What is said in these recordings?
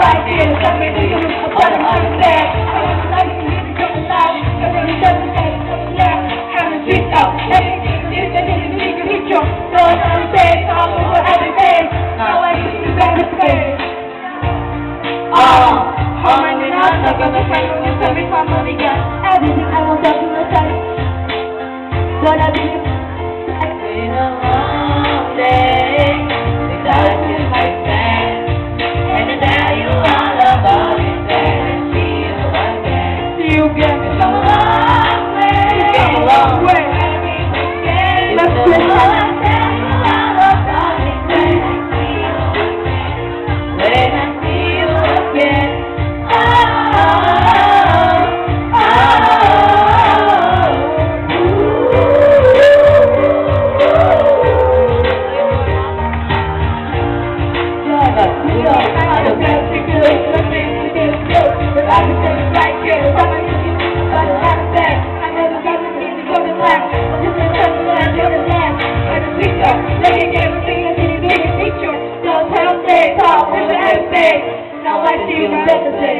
like you. Something to do, I'm trying to understand. I'm like you, you come alive. Cause when it doesn't take it now, have a sweet out. Everything is a little bit of ritual. So I'm saying, talk over everything. Now I see you back to face. Harmony now, so go to friend when you tell me family got everything I want to do is say. Gonna be Been a long day without you, my friend, and to tell you all about it and see you again. see you again. It's a long way. It's come a long way. It's Let's a do it. long tell you all about it when I see you again. When I see you again. Now I see you better say.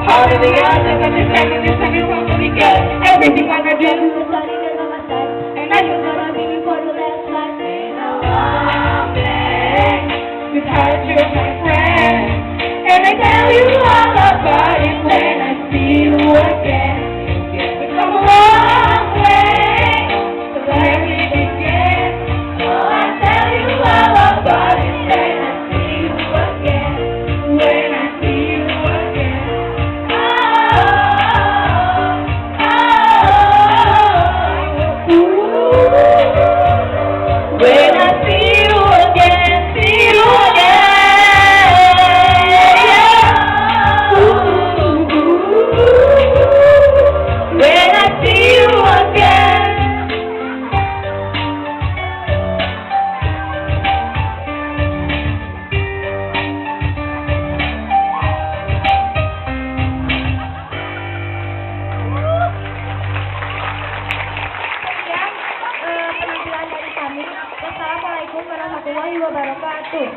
How do we get it? Because it's like this time you want to be good. Everything I do You're starting to my side, and I just gonna be for the last night. because you're my friend. And I tell you all about it when I see you again. We've come a long way, so let me begin. So I tell you all about it when I see you again. When I see you again. When I see you again, see you again. When I see you again. Penampilan dari kami. Wassalamualaikum warahmatullahi wabarakatuh.